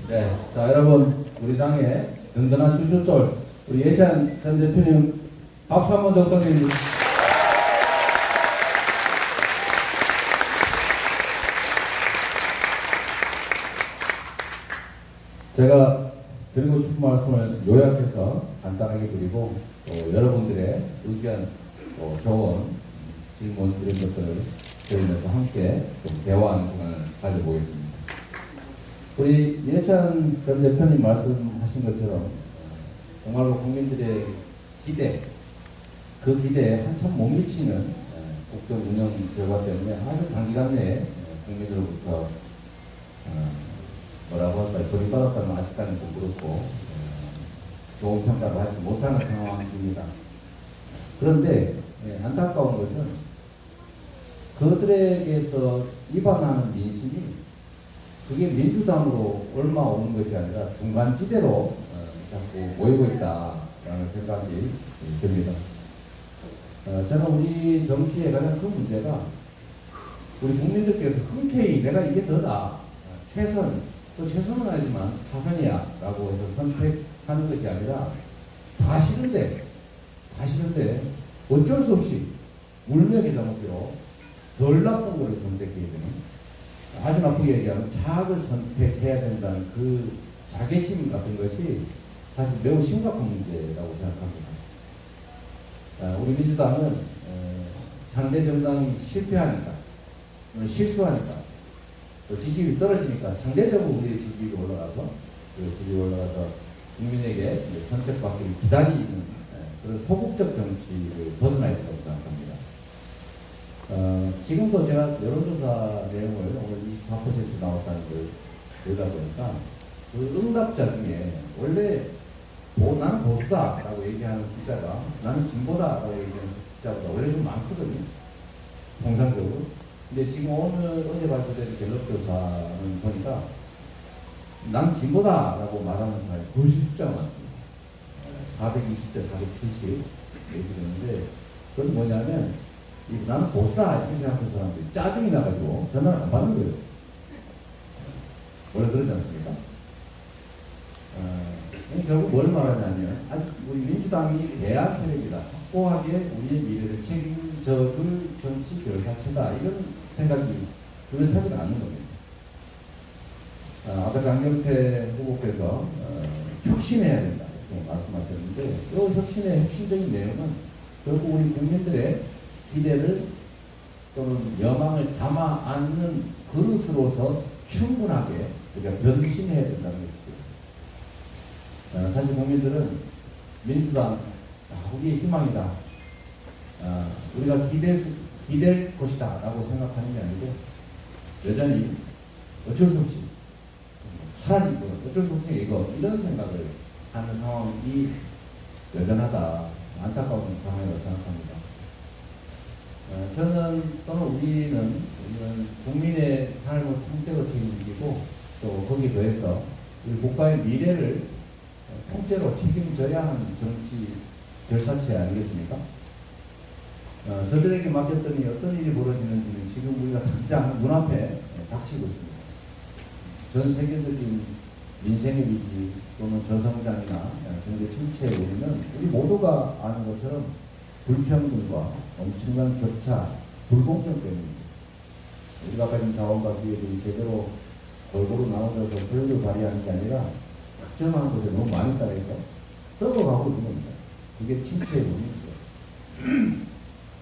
네, 자 여러분 우리 당의 든든한 주춧돌 우리 예찬 전 대표님 박수 한 번 더 부탁드립니다. 제가 드리고 싶은 말씀을 요약해서 간단하게 드리고 또 여러분들의 의견, 또 조언, 질문 이런 것들을 드리면서 함께 좀 대화하는 시간을 가져보겠습니다. 우리 예찬 전 대표님 말씀하신 것처럼 정말로 국민들의 기대, 그 기대에 한참 못 미치는 국정 운영 결과 때문에 아주 단기간 내에 국민들로부터 뭐라고 할까요? 버림받았다는 아직까지는 좀 그렇고 좋은 평가를 받지 못하는 상황입니다. 그런데 안타까운 것은 그들에게서 입안하는 민심이 그게 민주당으로 얼마 오는 것이 아니라 중간지대로 자꾸 모이고 있다라는 생각이 듭니다. 저는 우리 정치의 가장 큰 문제가 우리 국민들께서 흔쾌히 내가 이게 더다, 최선, 또 최선은 아니지만 차선이야 라고 해서 선택하는 것이 아니라 다 싫은데 어쩔 수 없이 울며 겨자먹기로 덜 나쁜 것을 선택해야 되는, 아주 나쁘게 얘기하면 자학을 선택해야 된다는 그 자괴심 같은 것이 사실 매우 심각한 문제라고 생각합니다. 우리 민주당은 상대 정당이 실패하니까, 실수하니까, 또 지지율이 떨어지니까 상대적으로 우리의 지지율이 올라가서 국민에게 선택받기를 기다리는 그런 소극적 정치를 벗어나야 된다고 생각합니다. 지금도 제가 여론조사 내용을 오늘 24% 나왔다는 걸 보다 보니까 그 응답자 중에 원래 나는 보수다라고 얘기하는 숫자가 나는 진보다라고 얘기하는 숫자보다 원래 좀 많거든요. 통상적으로. 근데 지금 어제 발표된 갤럽조사는 보니까 난 진보다라고 말하는 사람이 훨씬 숫자가 많습니다. 420대 470 얘기되는데 그건 뭐냐면 나는 보수다 이렇게 생각하는 사람들이 짜증이 나가지고 전화를 안 받는 거예요. 원래 그러지 않습니까? 결국 뭘 말하냐면 아직 우리 민주당이 대안 세력이다, 확고하게 우리의 미래를 책임져줄 정치 결사체다, 이런 생각이 뚜렷하지가 않는 겁니다. 아까 장경태 후보께서 혁신해야 된다 이렇게 말씀하셨는데 이 혁신의 핵심적인 내용은 결국 우리 국민들의 기대를 또는 여망을 담아 안는 그릇으로서 충분하게 우리가 변신해야 된다는 것이죠. 사실 국민들은 민주당 우리의 희망이다, 우리가 기댈 것이다 라고 생각하는 게 아니고 여전히 어쩔 수 없이 차라리 어쩔 수 없이 이런 생각을 하는 상황이 여전하다, 안타까운 상황이라고 생각합니다. 저는 또는 우리는 국민의 삶을 통째로 책임지고 또 거기에 더해서 우리 국가의 미래를 통째로 책임져야 하는 정치 결사체 아니겠습니까? 저들에게 맡겼더니 어떤 일이 벌어지는지는 지금 우리가 당장 눈앞에 닥치고 있습니다. 전 세계적인 민생의 위기 또는 저성장이나 경제 침체의 원인은 우리 모두가 아는 것처럼 불평등과 엄청난 격차, 불공정 때문입니다. 우리가 가진 자원과 기회들이 제대로 골고루 나눠져서 효율을 발휘하는 게 아니라 특정한 곳에 너무 많이 쌓여서 썩어가고 있는 겁니다. 그게 침체의 원인이죠.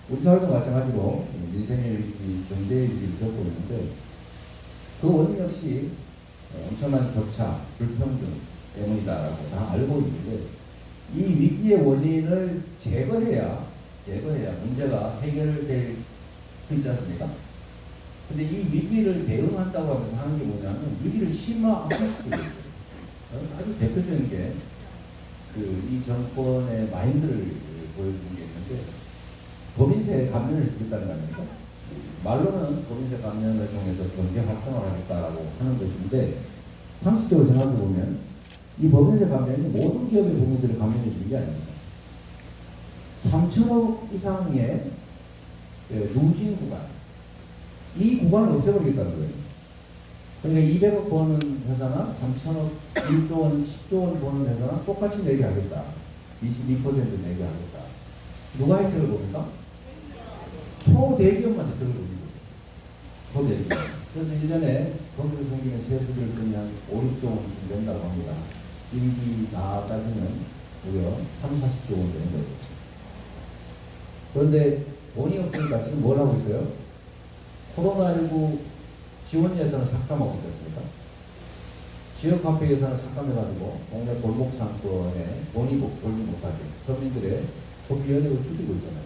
우리 사회도 마찬가지로 민생의 위기, 경제의 위기를 겪고 있는데 그 원인 역시 엄청난 격차, 불평등 때문이다라고 다 알고 있는데 이 위기의 원인을 제거해야 문제가 해결될 수 있지 않습니까? 근데 이 위기를 대응한다고 하면서 하는 게 뭐냐면 위기를 심화시키고 있어요. 아주 대표적인 게 이 정권의 마인드를 보여주는 게 있는데 법인세 감면을 주겠다는 거 아닙니까? 말로는 법인세 감면을 통해서 경제 활성화를 하겠다라고 하는 것인데 상식적으로 생각해 보면 이 법인세 감면이 모든 기업의 법인세를 감면해 주는 게 아닙니다. 3천억 이상의 누진 구간, 이 구간을 없애버리겠다는 거예요. 그러니까 200억 버는 회사나 3천억, 1조 원, 10조 원 버는 회사나 똑같이 내게 하겠다. 22% 내게 하겠다. 누가 혜택을 봅니까? 초대기업만 혜택을 봅니다. 초대기업. 그래서 1년에 거기서 생기는 세수를 쓰면 5, 6조 원쯤 된다고 합니다. 임기 다 따지면 무려 3, 40조 원 되는 거죠. 그런데 돈이 없으니까 지금 뭘 하고 있어요? 코로나19 지원 예산을 삭감하고 있습니다. 지역화폐 예산을 삭감해가지고 동네 골목 상권에 돈이 돌지 못하게 서민들의 소비 여력을 줄이고 있잖아요.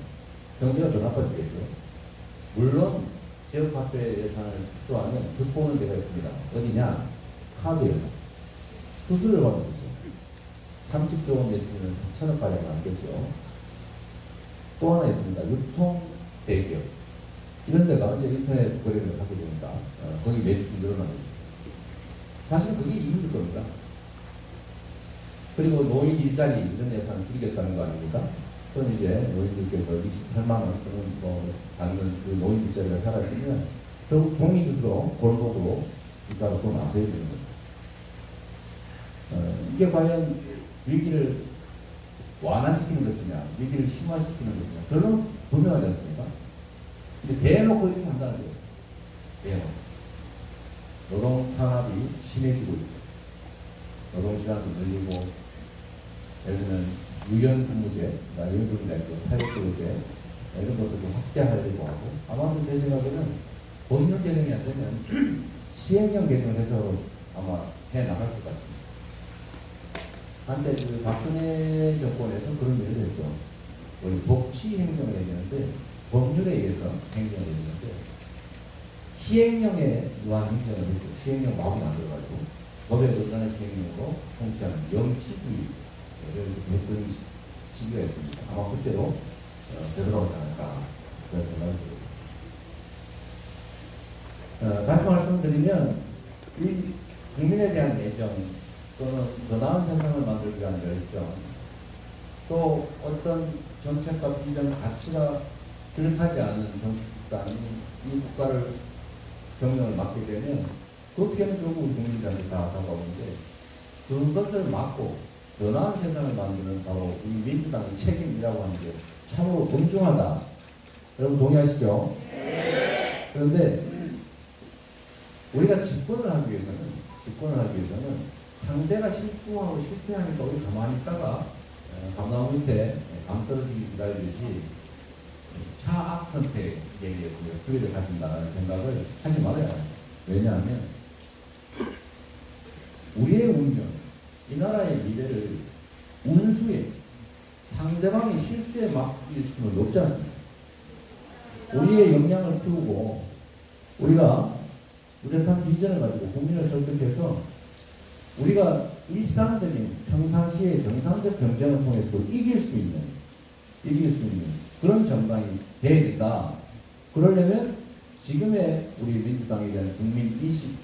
경제가 더 나빠지겠죠. 물론 지역화폐 예산을 축소하면 득보는 데가 있습니다. 어디냐? 카드 예산. 수수료를 받을 수 있어요. 30조 원 내주면 4천억가량 남겠죠. 또 하나 있습니다. 유통 대기업. 이런 데가 이제 인터넷 거래를 하게 되니까 거기 매출이 늘어납니다. 사실 그게 이유일 겁니다. 그리고 노인 일자리 이런 예산을 줄이겠다는 거 아닙니까? 그럼 이제 노인들께서 28만 원 또는 뭐 받는 그 노인 일자리가 사라지면 결국 종이 주스로 골목으로 집가가 또 나서야 되는 겁니다. 이게 과연 위기를 완화시키는 것이냐, 위기를 심화시키는 것이냐, 별로 분명하지 않습니까? 근데 대놓고 이렇게 한다는 거예요. 대놓고. 노동 탄압이 심해지고 있고, 노동시간도 늘리고, 예를 들면 유연근무제, 유연근무제, 타협근무제 이런 것들도 확대하려고 하고, 아마도 제 생각에는 법령 개정이 안 되면 시행령 개정을 해서 아마 해 나갈 것 같습니다. 한때 그 박근혜 정권에서 그런 일을 했죠. 우리 복지행정을 얘기하는데 법률에 의해서 행정을 얘기하는데 시행령에 의한 행정을 했죠. 시행령 마구 만들어가지고 법에 의존하는 시행령으로 통치하는 영치주의를 했던 시기가 있습니다. 아마 그때도 되돌아오지 않을까 그런 생각이 듭니다. 다시 말씀드리면 이 국민에 대한 애정 또는 더 나은 세상을 만들기 위한 열정, 또 어떤 정책과 비전, 가치가 뚜렷하지 않은 정치 집단이 이 국가를 경영을 맡게 되면 그 피해는 결국 우리 국민들한테 다 다가오는데 그것을 막고 더 나은 세상을 만드는 바로 이 민주당의 책임이라고 하는 게 참으로 엄중하다. 여러분 동의하시죠? 네. 그런데 우리가 집권을 하기 위해서는 상대가 실수하고 실패하니까 우리 가만히 있다가 감나무 밑에 감 떨어지기 기다리듯이 차악 선택에 의해서 수리를 하신다는 생각을 하지 말아야 해요. 왜냐하면 우리의 운명, 이 나라의 미래를 운수에 상대방의 실수에 맡길 수는 없지 않습니까? 우리의 역량을 키우고 우리가 뚜렷한 비전을 가지고 국민을 설득해서 우리가 일상적인 평상시의 정상적 경쟁을 통해서도 이길 수 있는 그런 정당이 돼야 된다. 그러려면 지금의 우리 민주당에 대한 국민 인식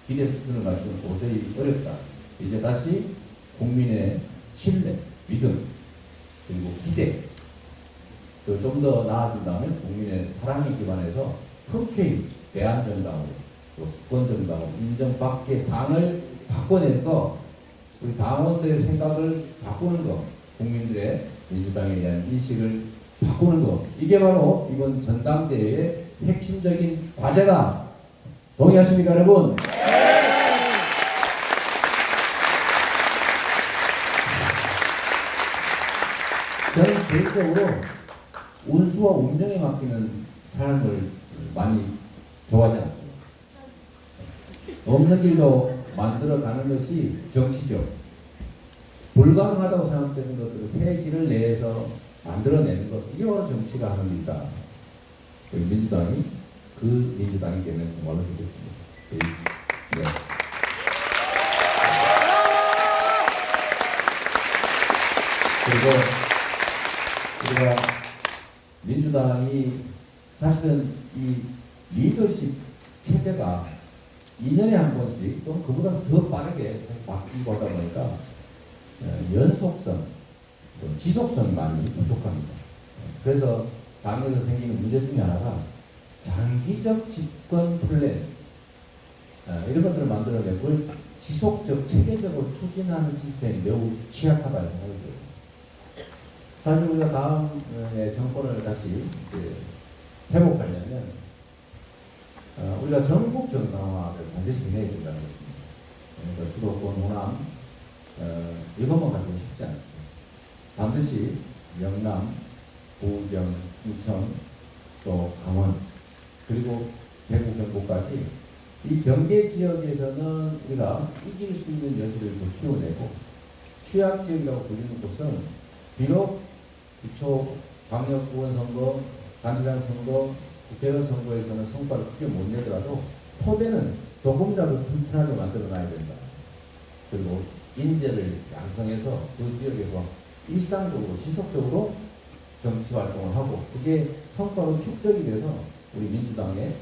기대 수준을 가지고는 도저히 어렵다. 이제 다시 국민의 신뢰, 믿음, 그리고 기대, 좀 더 나아진다면 국민의 사랑에 기반해서 흔쾌히 대한정당으로 또 수권정당으로 인정받게 당을 바꿔낼 거, 우리 당원들의 생각을 바꾸는 거, 국민들의 민주당에 대한 인식을 바꾸는 거, 이게 바로 이번 전당대회의 핵심적인 과제다. 동의하십니까, 여러분? 저는 개인적으로 운수와 운명에 맡기는 삶을 많이 좋아하지 않습니다. 없는 길도 만들어가는 것이 정치죠. 불가능하다고 생각되는 것들을 새 길을 내서 만들어내는 것, 이게 바로 정치가 하는 일이다. 민주당이 그 민주당이 되면 정말로 좋겠습니다. 네. 그리고 우리가 민주당이 사실은 이 리더십 체제가 2년에 한 번씩 또는 그보다 더 빠르게 바뀌고 하다 보니까 연속성, 지속성이 많이 부족합니다. 그래서 당에서 생기는 문제 중에 하나가 장기적 집권 플랜, 이런 것들을 만들어내고 그걸 지속적 체계적으로 추진하는 시스템이 매우 취약하다는 생각이 들어요. 사실 우리가 다음에 정권을 다시 회복하려면 우리가 전국 정당화를 반드시 해야 된다는 것입니다. 그러니까 수도권, 호남 이것만 가지고 쉽지 않죠. 반드시 영남, 부경, 충청, 또 강원 그리고 대구, 경북까지 이 경계 지역에서는 우리가 이길 수 있는 여지를 더 키워내고 취약 지역이라고 불리는 곳은 비록 기초 광역구원선거, 단체장 선거, 국회의원 선거에서는 성과를 크게 못 내더라도 토대는 조금이라도 튼튼하게 만들어놔야 된다. 그리고 인재를 양성해서 그 지역에서 일상적으로 지속적으로 정치 활동을 하고 그게 성과로 축적이 돼서 우리 민주당의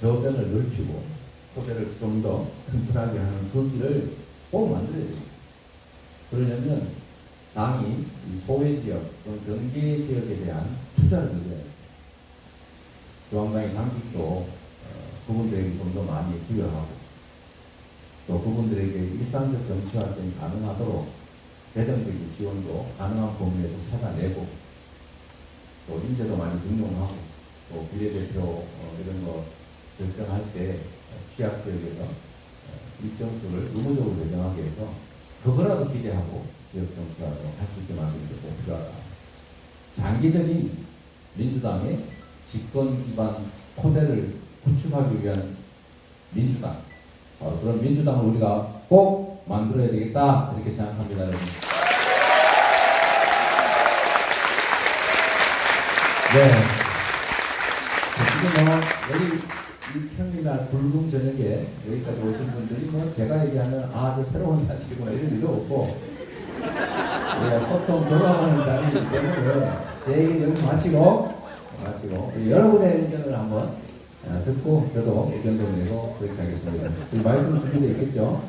저변을 넓히고 토대를 좀 더 튼튼하게 하는 그 길을 꼭 만들어야 됩니다. 그러려면 당이 이 소외 지역 또는 경계 지역에 대한 투자를 늘려야 됩니다. 중앙당의 당직도 그분들에게 좀 더 많이 부여하고 또 그분들에게 일상적 정치 활동이 가능하도록 재정적인 지원도 가능한 범위에서 찾아내고 또 인재도 많이 등용하고 또 비례대표 이런 거 결정할 때 취약 지역에서 일정 수를 의무적으로 배정하게 해서 그거라도 기대하고 지역 정치 활동을 할 수 있게 만드는 게 꼭 필요하다. 장기적인 민주당의 집권 기반 토대를 구축하기 위한 민주당 그런 민주당을 우리가 꼭 만들어야 되겠다 이렇게 생각합니다. 여러분. 네. 지금 여기 이 평일날 붉은 저녁에 여기까지 오신 분들이 제가 얘기하면 저 새로운 사실이구나 이런 일도 없고 우리가 소통 돌아가는 자리이기 때문에 제 얘기는 여기서 마치고 여러분의 의견을 한번 듣고 저도 의견도 내고 그렇게 하겠습니다. 마이크는 준비되어 있겠죠?